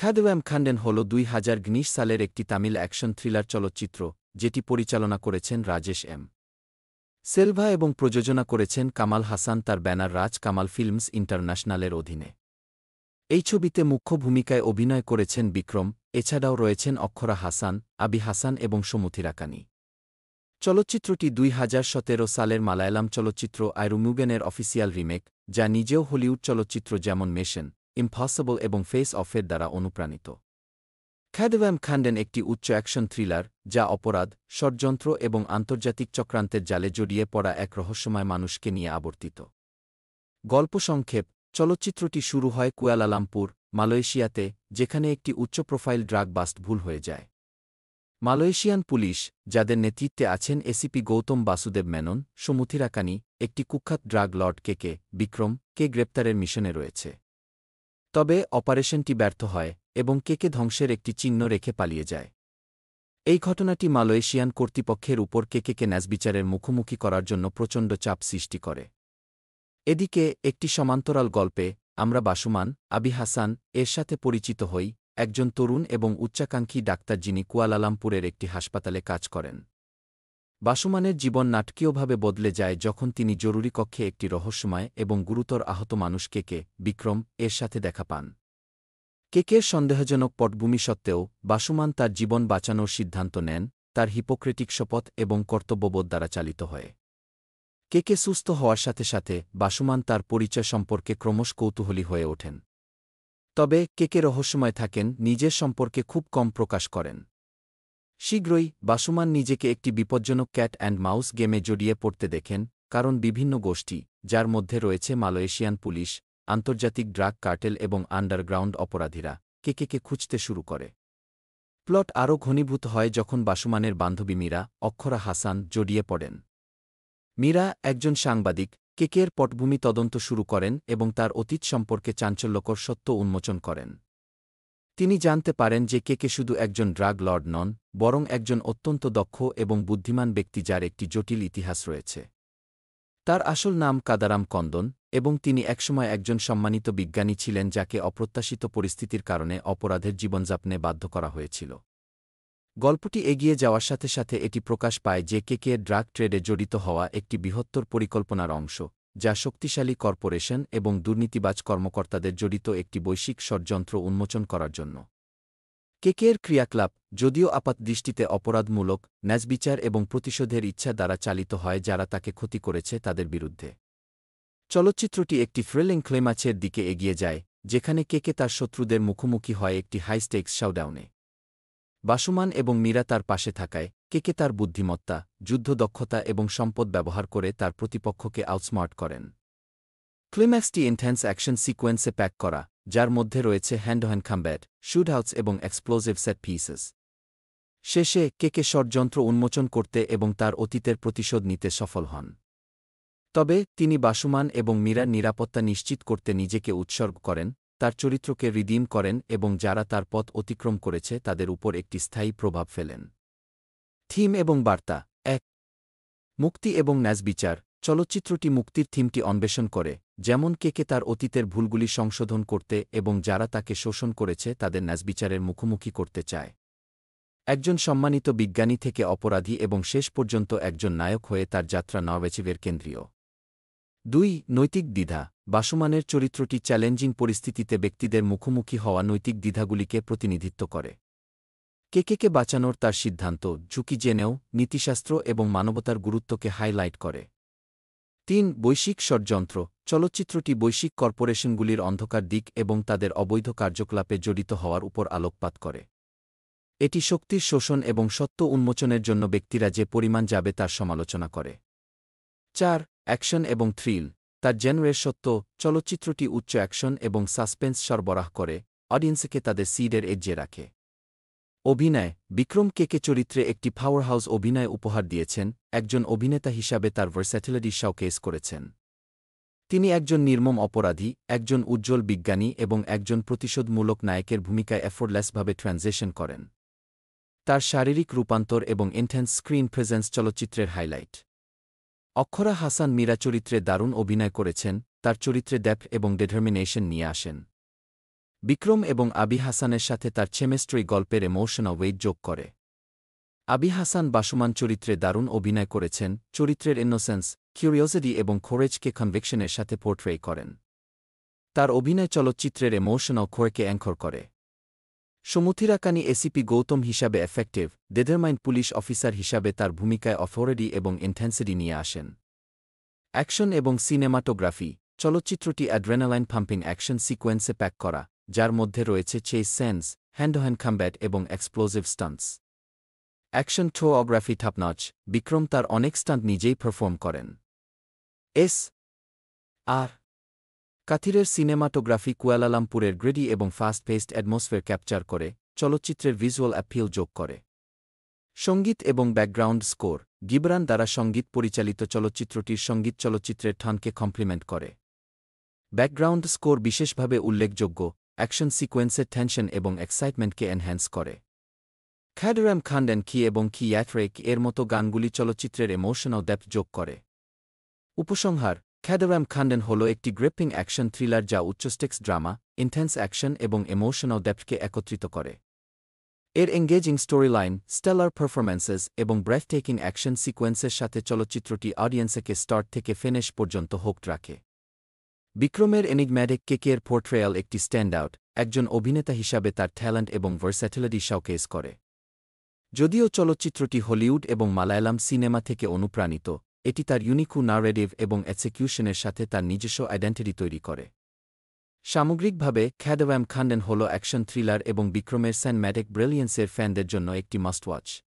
খাদেওয়াম খান্ডেন হল 2019 সালের একটি তামিল অ্যাকশন থ্রিলার চলচ্চিত্র যেটি পরিচালনা করেছেন রাজেশ এম. সেলভা এবং প্রযোজনা করেছেন কামাল হাসান তার ব্যানার রাজ কামাল ফিল্মস ইন্টারন্যাশনালের অধীনে। এই ছবিতে মুখ্য ভূমিকায় অভিনয় করেছেন বিক্রম, এছাড়াও রয়েছেন অক্ষরা হাসান, আবি হাসান এবং সুমথি রাকানি। চলচ্চিত্রটি 2017 সালের মালায়ালাম চলচ্চিত্র আইরুমুগেনের অফিসিয়াল রিমেক, যা নিজেও হলিউড চলচ্চিত্র যেমন মিশন ইম্পসিবল এবং ফেস অফের দ্বারা অনুপ্রাণিত। খাদেওয়াম খান্ডেন একটি উচ্চ অ্যাকশন থ্রিলার যা অপরাধ, ষড়যন্ত্র এবং আন্তর্জাতিক চক্রান্তের জালে জড়িয়ে পড়া এক রহস্যময় মানুষকে নিয়ে আবর্তিত। গল্প সংক্ষেপ: চলচ্চিত্রটি শুরু হয় কুয়ালালামপুর, মালয়েশিয়াতে, যেখানে একটি উচ্চ প্রোফাইল ড্রাগ বাস্ট ভুল হয়ে যায়। মালয়েশিয়ান পুলিশ, যাদের নেতৃত্বে আছেন এসিপি গৌতম বাসুদেব মেনন, সুমথি রাকানি, একটি কুখ্যাত ড্রাগ লর্ড কে বিক্রম কে গ্রেপ্তারের মিশনে রয়েছে। তবে অপারেশনটি ব্যর্থ হয় এবং কে ধ্বংসের একটি চিহ্ন রেখে পালিয়ে যায়। এই ঘটনাটি মালয়েশিয়ান কর্তৃপক্ষের উপর কে ন্যায়বিচারের মুখোমুখি করার জন্য প্রচণ্ড চাপ সৃষ্টি করে। এদিকে একটি সমান্তরাল গল্পে আমরা বাসুমান, আবি হাসান এর সাথে পরিচিত হই, একজন তরুণ এবং উচ্চাকাঙ্ক্ষী ডাক্তার যিনি কুয়ালালামপুরের একটি হাসপাতালে কাজ করেন। বাসুমানের জীবন নাটকীয়ভাবে বদলে যায় যখন তিনি জরুরি কক্ষে একটি রহস্যময় এবং গুরুতর আহত মানুষ কে বিক্রম এর সাথে দেখা পান। কেকের সন্দেহজনক পটভূমি সত্ত্বেও বাসুমান তার জীবন বাঁচানোর সিদ্ধান্ত নেন, তার হিপোক্রেটিক শপথ এবং কর্তব্যবোধ দ্বারা চালিত হয়ে। কে সুস্থ হওয়ার সাথে সাথে বাসুমান তার পরিচয় সম্পর্কে ক্রমশ কৌতূহলী হয়ে ওঠেন। তবে কে রহস্যময় থাকেন, নিজের সম্পর্কে খুব কম প্রকাশ করেন। শীঘ্রই বাসুমান নিজেকে একটি বিপজ্জনক ক্যাট অ্যান্ড মাউস গেমে জড়িয়ে পড়তে দেখেন, কারণ বিভিন্ন গোষ্ঠী, যার মধ্যে রয়েছে মালয়েশিয়ান পুলিশ, আন্তর্জাতিক ড্রাগ কার্টেল এবং আন্ডারগ্রাউন্ড অপরাধীরা, কে খুঁজতে শুরু করে। প্লট আরও ঘনীভূত হয় যখন বাসুমানের বান্ধবী মীরা, অক্ষরা হাসান জড়িয়ে পড়েন। মীরা, একজন সাংবাদিক, কেকের পটভূমি তদন্ত শুরু করেন এবং তার অতীত সম্পর্কে চাঞ্চল্যকর সত্য উন্মোচন করেন। তিনি জানতে পারেন যে কে শুধু একজন ড্রাগ লর্ড নন, বরং একজন অত্যন্ত দক্ষ এবং বুদ্ধিমান ব্যক্তি যার একটি জটিল ইতিহাস রয়েছে। তার আসল নাম কাদারাম কন্দন, এবং তিনি একসময় একজন সম্মানিত বিজ্ঞানী ছিলেন যাকে অপ্রত্যাশিত পরিস্থিতির কারণে অপরাধের জীবনযাপনে বাধ্য করা হয়েছিল। গল্পটি এগিয়ে যাওয়ার সাথে সাথে এটি প্রকাশ পায় যে কে ড্রাগ ট্রেডে জড়িত হওয়া একটি বৃহত্তর পরিকল্পনার অংশ, যা শক্তিশালী কর্পোরেশন এবং দুর্নীতিবাজ কর্মকর্তাদের জড়িত একটি বৈশ্বিক ষড়যন্ত্র উন্মোচন করার জন্য। কেকের ক্রিয়াকলাপ, যদিও আপাতদৃষ্টিতে অপরাধমূলক, ন্যায়বিচার এবং প্রতিশোধের ইচ্ছা দ্বারা চালিত হয় যারা তাকে ক্ষতি করেছে তাদের বিরুদ্ধে। চলচ্চিত্রটি একটি থ্রিলিং ক্লাইম্যাক্সের দিকে এগিয়ে যায়, যেখানে কে তার শত্রুদের মুখোমুখি হয় একটি হাই স্টেকস শাওডাউনে। বাসুমান এবং মীরা তার পাশে থাকায় কে তার বুদ্ধিমত্তা, যুদ্ধ দক্ষতা এবং সম্পদ ব্যবহার করে তার প্রতিপক্ষকে আউটস্মার্ট করেন। ক্লাইম্যাক্সটি ইন্টেন্স অ্যাকশন সিকোয়েন্সে প্যাক করা, যার মধ্যে রয়েছে হ্যান্ড-টু-হ্যান্ড কম্ব্যাট, শুটআউটস এবং এক্সপ্লোজিভ সেট পিসেস। শেষে কে ষড়যন্ত্র উন্মোচন করতে এবং তার অতীতের প্রতিশোধ নিতে সফল হন। তবে তিনি বাসুমান এবং মীরার নিরাপত্তা নিশ্চিত করতে নিজেকে উৎসর্গ করেন, তার চরিত্রকে রিডিম করেন এবং যারা তার পথ অতিক্রম করেছে তাদের উপর একটি স্থায়ী প্রভাব ফেলেন। থিম এবং বার্তা: ১. মুক্তি এবং ন্যায়বিচার। চলচ্চিত্রটি মুক্তির থিমটি অন্বেষণ করে, যেমন কে তার অতীতের ভুলগুলি সংশোধন করতে এবং যারা তাকে শোষণ করেছে তাদের ন্যায়বিচারের মুখোমুখি করতে চায়। একজন সম্মানিত বিজ্ঞানী থেকে অপরাধী এবং শেষ পর্যন্ত একজন নায়ক হয়ে তার যাত্রা নরওয়েচিভের কেন্দ্রীয়। ২. নৈতিক দ্বিধা। বাসুমানের চরিত্রটি চ্যালেঞ্জিং পরিস্থিতিতে ব্যক্তিদের মুখোমুখি হওয়া নৈতিক দ্বিধাগুলিকে প্রতিনিধিত্ব করে। কে বাঁচানোর তার সিদ্ধান্ত, ঝুঁকি জেনেও, নীতিশাস্ত্র এবং মানবতার গুরুত্বকে হাইলাইট করে। ৩. বৈশ্বিক ষড়যন্ত্র। চলচ্চিত্রটি বৈশ্বিক কর্পোরেশনগুলির অন্ধকার দিক এবং তাদের অবৈধ কার্যকলাপে জড়িত হওয়ার উপর আলোকপাত করে। এটি শক্তির শোষণ এবং সত্য উন্মোচনের জন্য ব্যক্তিরা যে পরিমাণ যাবে তার সমালোচনা করে। ৪. অ্যাকশন এবং থ্রিল। তার জেনরের সত্য, চলচ্চিত্রটি উচ্চ অ্যাকশন এবং সাসপেন্স সরবরাহ করে, অডিয়েন্সকে তাদের সিডের এজ্জে রাখে। অভিনয়: বিক্রম কে চরিত্রে একটি পাওয়ারহাউস অভিনয় উপহার দিয়েছেন, একজন অভিনেতা হিসাবে তার ভার্স্যাটিলিটি শোকেস করেছেন। তিনি একজন নির্মম অপরাধী, একজন উজ্জ্বল বিজ্ঞানী এবং একজন প্রতিশোধমূলক নায়কের ভূমিকায় এফোর্টলেসভাবে ট্রানজিশন করেন। তার শারীরিক রূপান্তর এবং ইন্টেন্স স্ক্রিন প্রেজেন্স চলচ্চিত্রের হাইলাইট। অক্ষরা হাসান মীরা চরিত্রে দারুণ অভিনয় করেছেন, তার চরিত্রে ডেপথ এবং ডিটারমিনেশন নিয়ে আসেন। বিক্রম এবং আবি হাসানের সাথে তার কেমিস্ট্রি গল্পের ইমোশনাল ওয়েট যোগ করে। আবি হাসান বাসমান চরিত্রে দারুণ অভিনয় করেছেন, চরিত্রের ইনোসেন্স, কিউরিওসিটি এবং কোরেজকে কনভিকশনের সাথে পোর্ট্রে করেন। তার অভিনয় চলচ্চিত্রের ইমোশনাল কোরকে অ্যাঙ্কর করে। সমুথিরাকানি এসিপি গৌতম হিসাবে এফেক্টিভ, ডিটারমাইন্ড পুলিশ অফিসার হিসাবে তার ভূমিকায় অথরিটি এবং ইন্টেন্সিটি নিয়ে আসেন। অ্যাকশন এবং সিনেমাটোগ্রাফি, চলচ্চিত্রটি অ্যাড্রেনালাইন পাম্পিং অ্যাকশন সিকোয়েন্সে প্যাক করা, যার মধ্যে রয়েছে চেস সেন্স, হ্যান্ড-টু-হ্যান্ড কম্ব্যাট এবং explosive stunts. Action choreography top notch, Vikram তার অনেক স্টান্ট নিজেই পারফর্ম করেন। আর কাথিরের সিনেমাটোগ্রাফি কুয়ালালামপুরের গ্রিডি এবং ফাস্ট পেসড অ্যাটমসফিয়ার ক্যাপচার করে, চলচ্চিত্রের ভিজুয়াল অ্যাপিল যোগ করে। সঙ্গীত এবং ব্যাকগ্রাউন্ড স্কোর, গিবরান দ্বারা সঙ্গীত পরিচালিত চলচ্চিত্রটির সঙ্গীত চলচ্চিত্রের ঠানকে কমপ্লিমেন্ট করে। ব্যাকগ্রাউন্ড স্কোর বিশেষভাবে উল্লেখযোগ্য, অ্যাকশন সিকোয়েন্সের টেনশন এবং এক্সাইটমেন্টকে এনহ্যান্স করে। খ্যাডরাম খান্ডেন কি এবং কি ইয়াথরেক এর মতো গানগুলি চলচ্চিত্রের ইমোশনাল ডেপথ যোগ করে। উপসংহার, খ্যাডরাম খান্ডেন হল একটি গ্রিপিং অ্যাকশন থ্রিলার যা উচ্চস্টেক্স ড্রামা, ইন্টেন্স অ্যাকশন এবং ইমোশনাল ডেপথকে একত্রিত করে। এর এঙ্গেজিং স্টোরিলাইন, স্টেলার পারফরম্যান্সেস এবং ব্রেথটেকিং অ্যাকশন সিকোয়েন্সের সাথে চলচ্চিত্রটি অডিয়েন্সকে স্টার্ট থেকে ফিনিশ পর্যন্ত হোকড রাখে। বিক্রমের এনিগম্যাটিক কেকের পোর্ট্রেয়াল একটি স্ট্যান্ডআউট, একজন অভিনেতা হিসাবে তার ট্যালেন্ট এবং ভার্স্যাটিলিটি শোকেস করে। যদিও চলচ্চিত্রটি হলিউড এবং মালায়ালাম সিনেমা থেকে অনুপ্রাণিত, এটি তার ইউনিকু নারেটিভ এবং এক্সিকিউশনের সাথে তার নিজস্ব আইডেন্টিটি তৈরি করে। সামগ্রিকভাবে, খ্যাডরাম খান্ডেন হল অ্যাকশন থ্রিলার এবং বিক্রমের সিনেম্যাটিক ব্রিলিয়েন্সের ফ্যানদের জন্য একটি মাস্ট ওয়াচ।